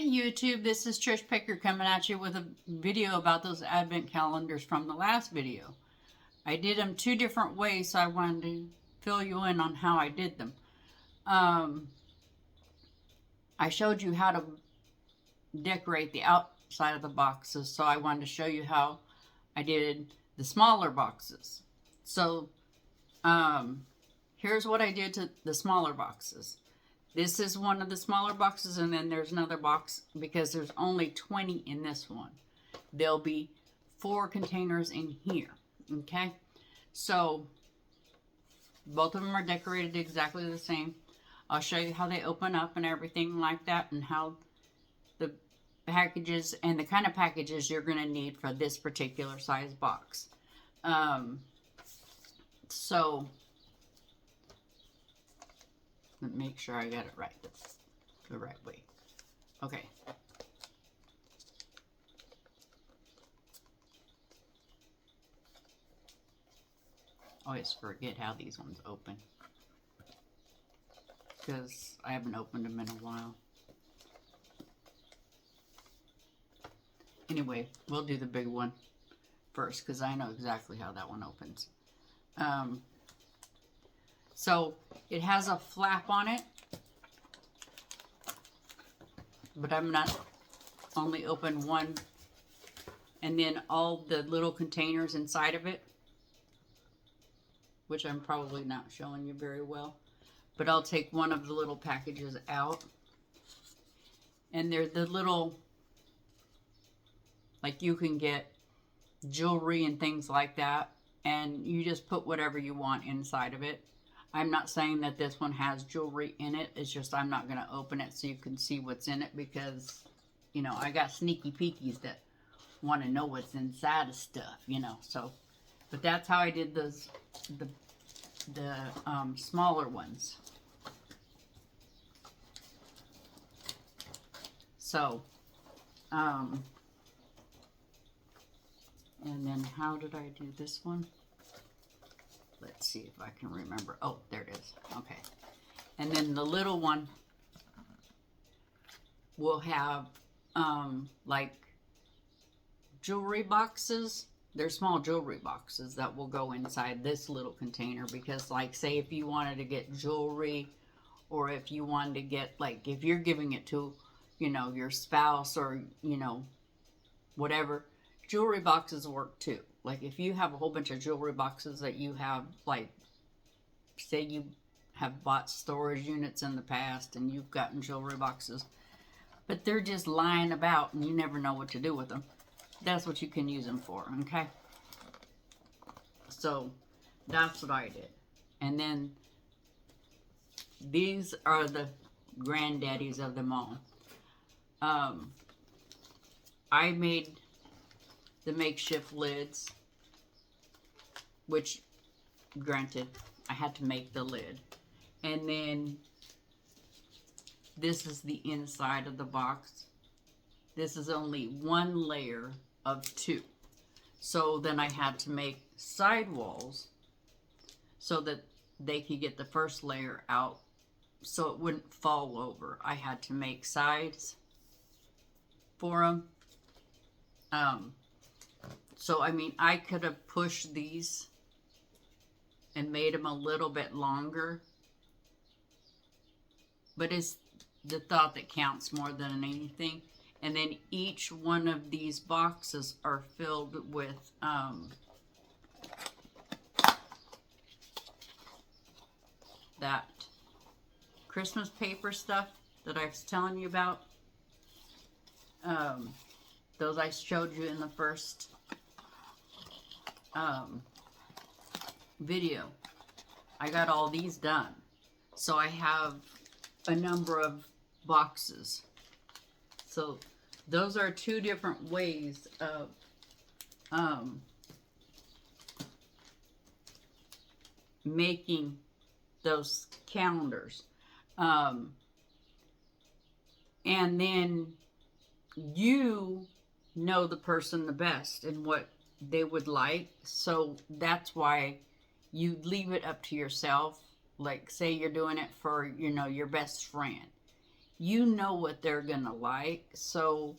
YouTube, this is Trish Picker coming at you with a video about those advent calendars from the last video. I did them two different ways, so I wanted to fill you in on how I did them. I showed you how to decorate the outside of the boxes, so I wanted to show you how I did the smaller boxes. So here's what I did to the smaller boxes. This is one of the smaller boxes, and then there's another box because there's only 20 in this one. There'll be 4 containers in here, okay? So both of them are decorated exactly the same. I'll show you how they open up and everything like that, and how the packages and the kind of packages you're going to need for this particular size box. So make sure I got it right, the right way. Okay. I always forget how these ones open, because I haven't opened them in a while. Anyway, we'll do the big one first, because I know exactly how that one opens. So it has a flap on it, but I'm not only open one, and then all the little containers inside of it, which I'm probably not showing you very well, but I'll take one of the little packages out, and they're the little, like, you can get jewelry and things like that, and you just put whatever you want inside of it. I'm not saying that this one has jewelry in it. It's just I'm not going to open it so you can see what's in it, because, you know, I got sneaky peekies that want to know what's inside of stuff, you know. So, but that's how I did those, the smaller ones. So, and then how did I do this one? Let's see if I can remember. Oh, there it is. Okay. And then the little one will have like jewelry boxes. They're small jewelry boxes that will go inside this little container, because, like, say if you wanted to get jewelry, or if you wanted to get, like, if you're giving it to, you know, your spouse, or, you know, whatever, jewelry boxes work too. Like, if you have a whole bunch of jewelry boxes that you have, like, say you have bought storage units in the past and you've gotten jewelry boxes, but they're just lying about and you never know what to do with them, that's what you can use them for, okay? So that's what I did. And then these are the granddaddies of them all. I made the makeshift lids, which, granted, I had to make the lid. And then this is the inside of the box. This is only one layer of 2. So then I had to make sidewalls so that they could get the first layer out so it wouldn't fall over. I had to make sides for them. So, I mean, I could have pushed these and made them a little bit longer, but it's the thought that counts more than anything. And then each one of these boxes are filled with that Christmas paper stuff that I was telling you about. Those I showed you in the first video. I got all these done. So I have a number of boxes. So those are 2 different ways of making those calendars. And then you know the person the best and what they would like, so that's why you leave it up to yourself. Like, say you're doing it for, you know, your best friend. you know what they're gonna like. So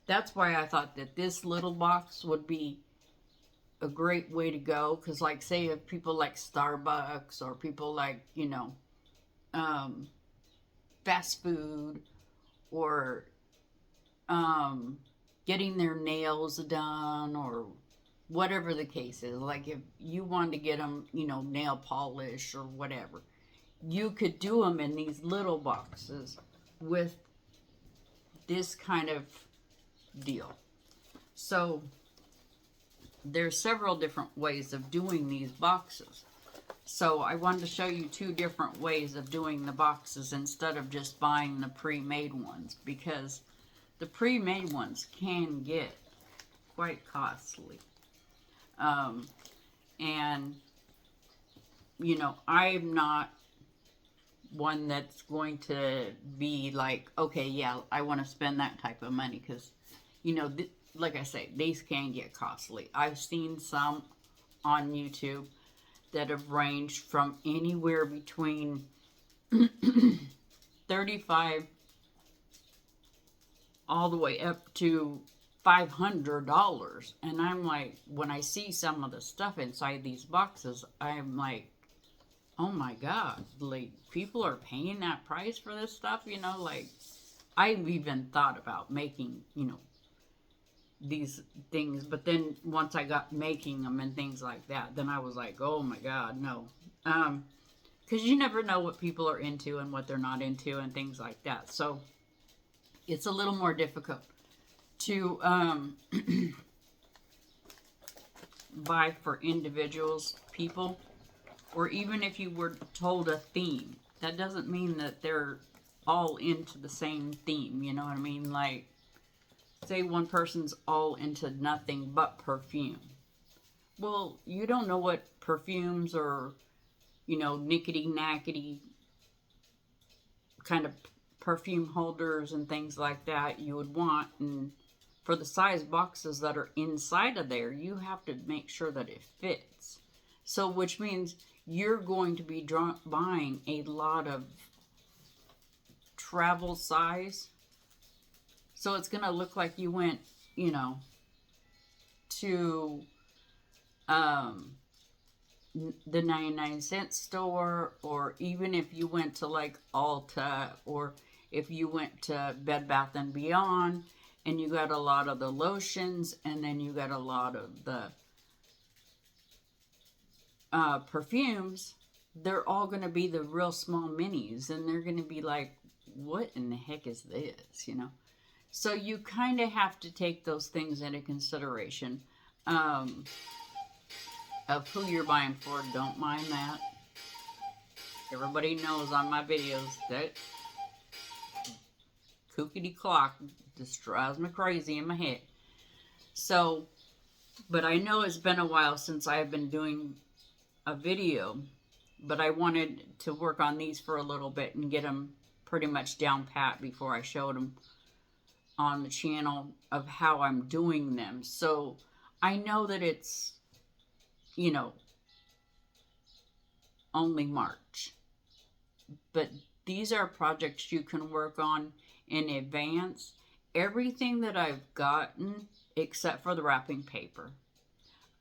that's why I thought that this little box would be a great way to go. Because, like, say if people like Starbucks, or people like, um, fast food, or um, getting their nails done, or whatever the case is. Like, if you wanted to get them, nail polish or whatever, you could do them in these little boxes with this kind of deal. So there's several different ways of doing these boxes. So I wanted to show you two different ways of doing the boxes instead of just buying the pre-made ones, because the pre-made ones can get quite costly. And I'm not one that's going to be like, okay, yeah, I want to spend that type of money, because like I say, these can get costly. I've seen some on YouTube that have ranged from anywhere between $35 all the way up to $500. And I'm like, when I see some of the stuff inside these boxes, I'm like, oh my God, like, people are paying that price for this stuff, like, I've even thought about making, these things, but then once I got making them and things like that, then I was like, oh my God, no. Because you never know what people are into and what they're not into and things like that. So it's a little more difficult to buy for individuals, people, or even if you were told a theme, that doesn't mean that they're all into the same theme, you know what I mean? Like, say one person's all into nothing but perfume. Well, you don't know what perfumes or, nickety-nackety kind of perfume holders and things like that you would want. And for the size boxes that are inside of there, you have to make sure that it fits. So, which means you're going to be buying a lot of travel size. So it's going to look like you went, to the 99-cent store, or even if you went to like Ulta, or if you went to Bed Bath and Beyond, and you got a lot of the lotions, and then you got a lot of the perfumes, they're all going to be the real small minis, and they're going to be like, what in the heck is this, So you kind of have to take those things into consideration. Of who you're buying for. Don't mind that. Everybody knows on my videos that kookity clock just drives me crazy in my head. So, but I know it's been a while since I've been doing a video, but I wanted to work on these for a little bit and get them pretty much down pat before I showed them on the channel of how I'm doing them. So I know that it's, only March, but these are projects you can work on in advance. Everything that I've gotten, except for the wrapping paper,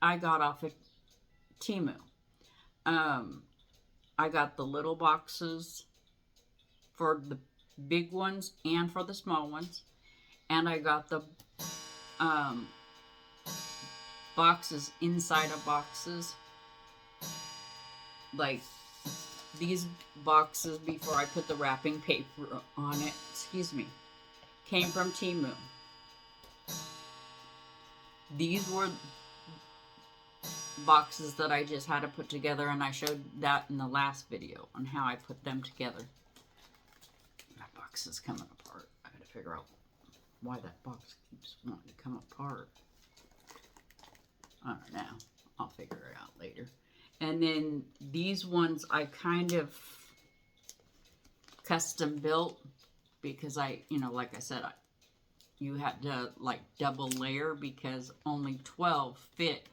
I got off of TEMU. I got the little boxes for the big ones and for the small ones, and I got the boxes inside of boxes, like these boxes before I put the wrapping paper on it, came from TEMU. These were boxes that I just had to put together, and I showed that in the last video on how I put them together. That box is coming apart. I gotta figure out why that box keeps wanting to come apart. I don't know. I'll figure it out later. And then these ones I kind of custom built because like I said, you had to like double layer because only 12 fit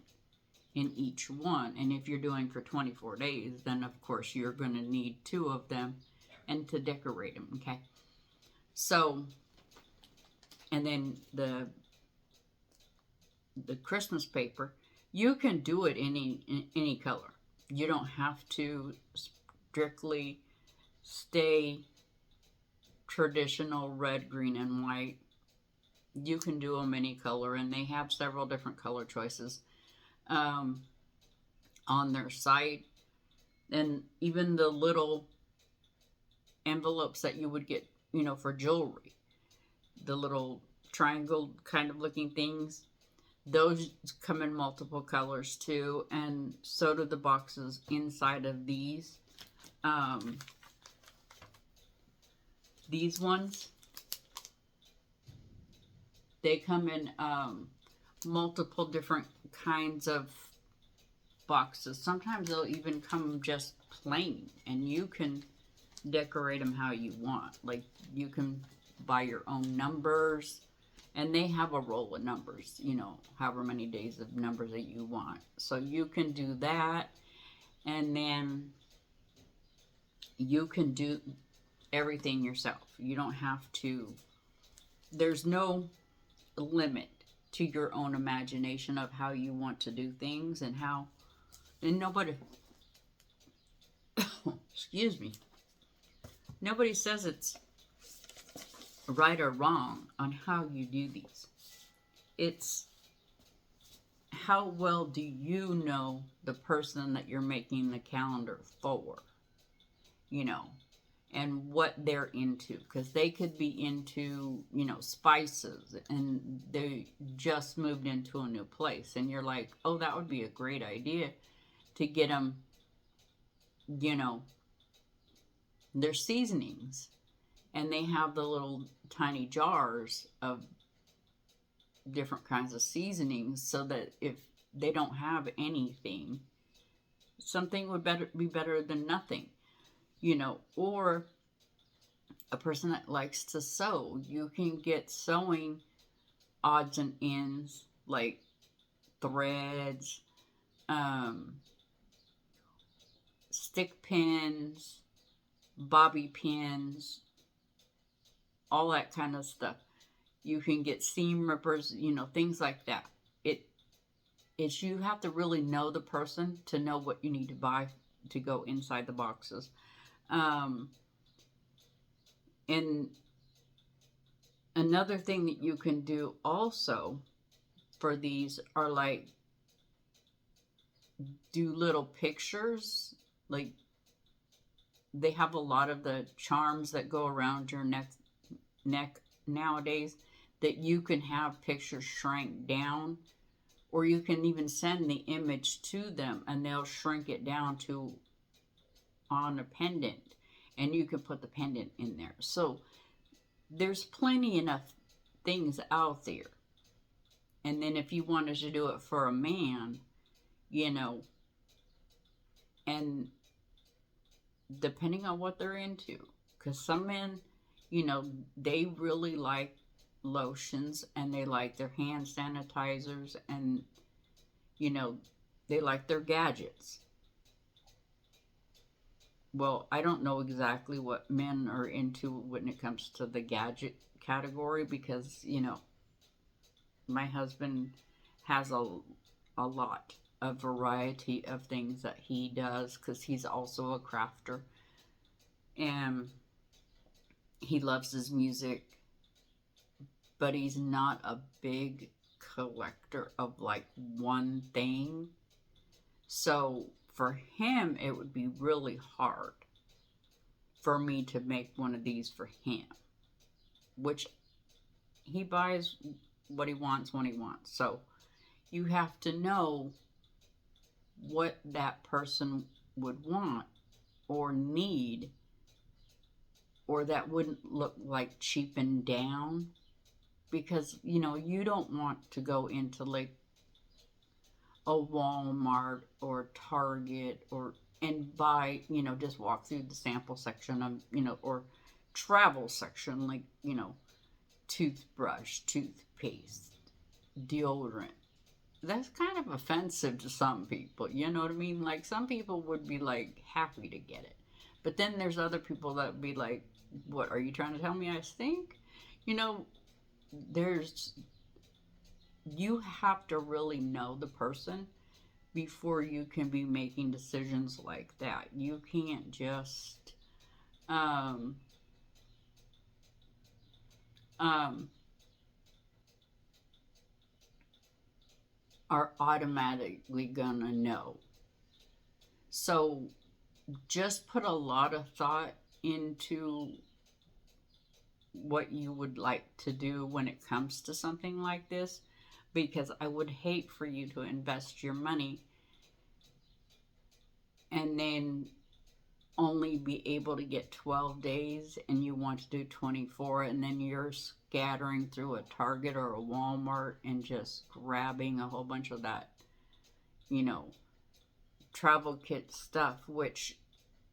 in each one. And if you're doing for 24 days, then of course you're going to need 2 of them. and to decorate them, okay? So, and then the Christmas paper, you can do it in any color. You don't have to strictly stay traditional red, green, and white. You can do them any color, and they have several different color choices on their site. And even the little envelopes that you would get, for jewelry, the little triangle kind of looking things, those come in multiple colors too, and so do the boxes inside of these. These ones, they come in multiple different kinds of boxes. Sometimes they'll even come just plain, and you can decorate them how you want. Like, you can buy your own numbers, and they have a roll of numbers, however many days of numbers that you want. So you can do that, and then you can do everything yourself. You don't have to, there's no limit to your own imagination of how you want to do things, and nobody, excuse me, nobody says it's right or wrong on how you do these. It's how well do you know the person that you're making the calendar for, and what they're into, because they could be into, spices, and they just moved into a new place, and you're like, oh, that would be a great idea to get them, their seasonings, and they have the little tiny jars of different kinds of seasonings, so that if they don't have anything, something would be better than nothing. Or a person that likes to sew, you can get sewing odds and ends, like threads, stick pins, bobby pins, all that kind of stuff. You can get seam rippers, things like that. It's you have to really know the person to know what you need to buy to go inside the boxes. And another thing that you can do also for these are like do little pictures. Like, they have a lot of the charms that go around your neck nowadays that you can have pictures shrink down, or you can even send the image to them and they'll shrink it down to on a pendant, and you can put the pendant in there. So there's plenty enough things out there. And then if you wanted to do it for a man, and depending on what they're into, because some men, they really like lotions, and they like their hand sanitizers, and they like their gadgets. Well, I don't know exactly what men are into when it comes to the gadget category, because my husband has a lot of variety of things that he does, because he's also a crafter, and he loves his music, but he's not a big collector of like one thing. So for him, it would be really hard for me to make one of these for him, which he buys what he wants when he wants. So you have to know what that person would want or need, or that wouldn't look like cheapened down, because you don't want to go into like a Walmart or Target and buy, just walk through the sample section of, or travel section, like, toothbrush, toothpaste, deodorant. That's kind of offensive to some people, you know what I mean? Like, some people would be like happy to get it, But then there's other people that would be like, what, are you trying to tell me I stink? You know, there's, you have to really know the person before you can be making decisions like that. You can't just, um, um, are automatically gonna know. So just put a lot of thought into what you would like to do when it comes to something like this, because I would hate for you to invest your money and then only be able to get 12 days and you want to do 24, and then you're scattering through a Target or a Walmart and just grabbing a whole bunch of that, you know, travel kit stuff, which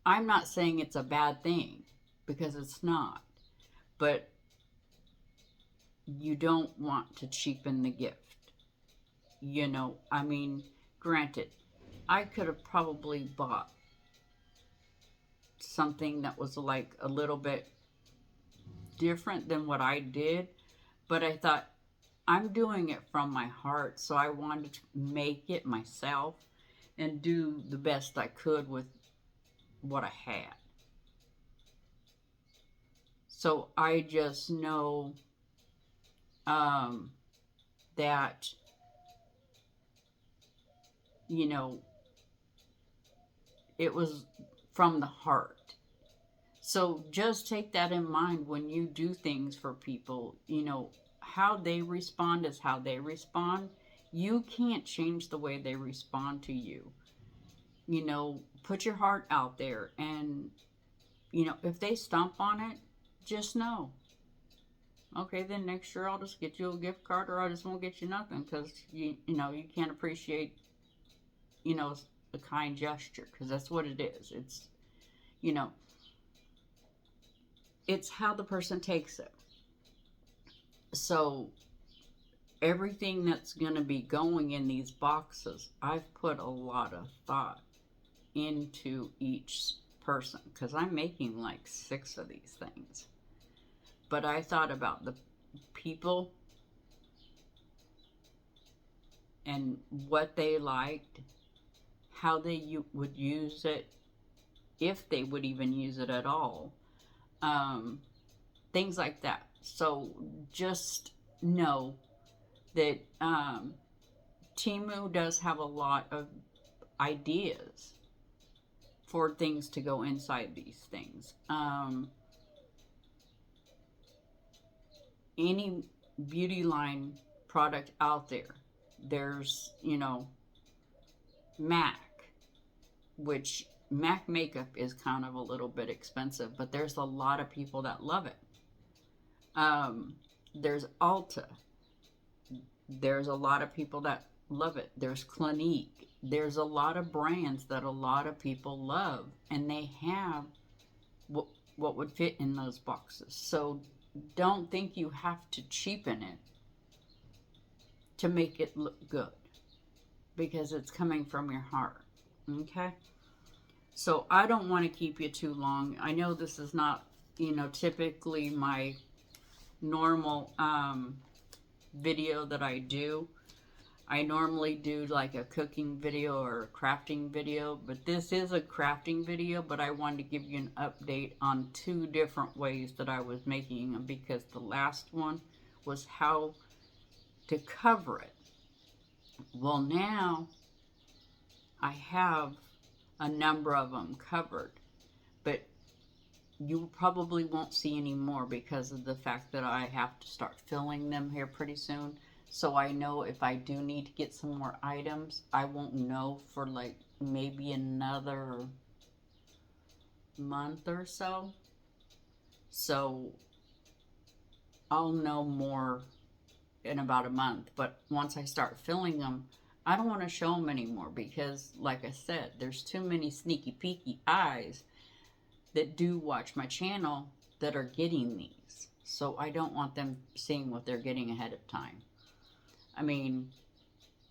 I'm not saying it's a bad thing, because it's not. But you don't want to cheapen the gift. You know, I mean, granted, I could have probably bought something that was like a little bit different than what I did, but I thought, I'm doing it from my heart, so I wanted to make it myself and do the best I could with what I had. So I just know um, that, you know, it was from the heart. So just take that in mind when you do things for people. You know, how they respond is how they respond. You can't change the way they respond to you. You know, put your heart out there, and, you know, if they stomp on it, just know, okay, then next year I'll just get you a gift card, or I just won't get you nothing, because you know, you can't appreciate, you know, a kind gesture, because that's what it is. It's, you know, it's how the person takes it. So everything that's going to be going in these boxes, I've put a lot of thought into each person, because I'm making like 6 of these things. But I thought about the people and what they liked, how they would use it, if they would even use it at all, things like that. So just know that TEMU does have a lot of ideas for things to go inside these things. Any beauty line product out there, there's, you know, MAC, which MAC makeup is kind of a little bit expensive, but there's a lot of people that love it. There's Ulta. There's a lot of people that love it. There's Clinique. There's a lot of brands that a lot of people love, and they have what would fit in those boxes. So don't think you have to cheapen it to make it look good, because it's coming from your heart. Okay? So I don't want to keep you too long. I know this is not, you know, typically my normal video that I do. I normally do like a cooking video or a crafting video, but this is a crafting video, but I wanted to give you an update on 2 different ways that I was making them, because the last one was how to cover it. Well, now I have a number of them covered, but you probably won't see any more because of the fact that I have to start filling them here pretty soon. So I know if I do need to get some more items, I won't know for like maybe another month or so. So I'll know more in about a month. But once I start filling them, I don't want to show them anymore, because like I said, there's too many sneaky peeky eyes that do watch my channel that are getting these. So I don't want them seeing what they're getting ahead of time. I mean,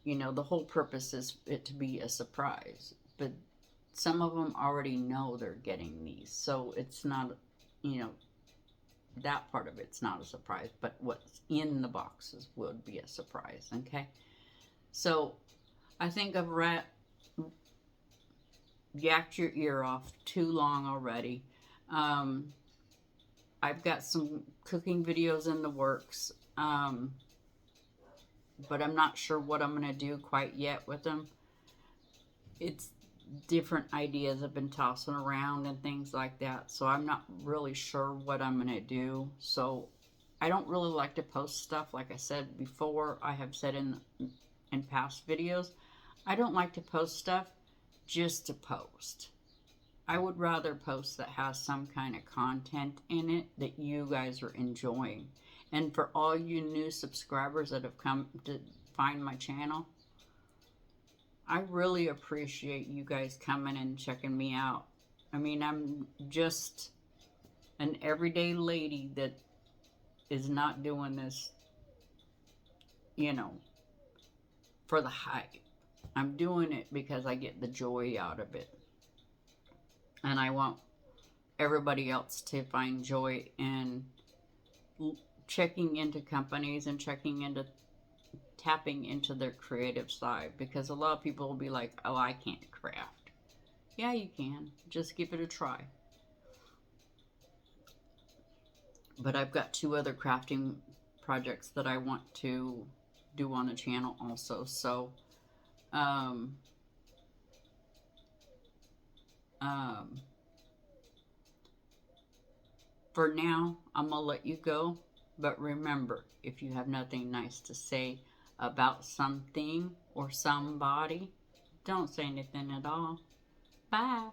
you know, the whole purpose is it to be a surprise. But some of them already know they're getting these, so it's not, you know, that part of it's not a surprise, but what's in the boxes would be a surprise. Okay, so I think I've yacked your ear off too long already. I've got some cooking videos in the works, but I'm not sure what I'm going to do quite yet with them. It's different ideas have been tossing around and things like that, so I'm not really sure what I'm going to do. So I don't really like to post stuff. Like I said before, I have said in past videos, I don't like to post stuff just to post. I would rather post that has some kind of content in it that you guys are enjoying. And for all you new subscribers that have come to find my channel, I really appreciate you guys coming and checking me out. I mean, I'm just an everyday lady that is not doing this, you know, for the hype. I'm doing it because I get the joy out of it. And I want everybody else to find joy in checking into companies and tapping into their creative side, because a lot of people will be like, oh, I can't craft. Yeah, you can. Just give it a try. But I've got 2 other crafting projects that I want to do on the channel also. So, for now, I'm going to let you go. But remember, if you have nothing nice to say about something or somebody, don't say anything at all. Bye.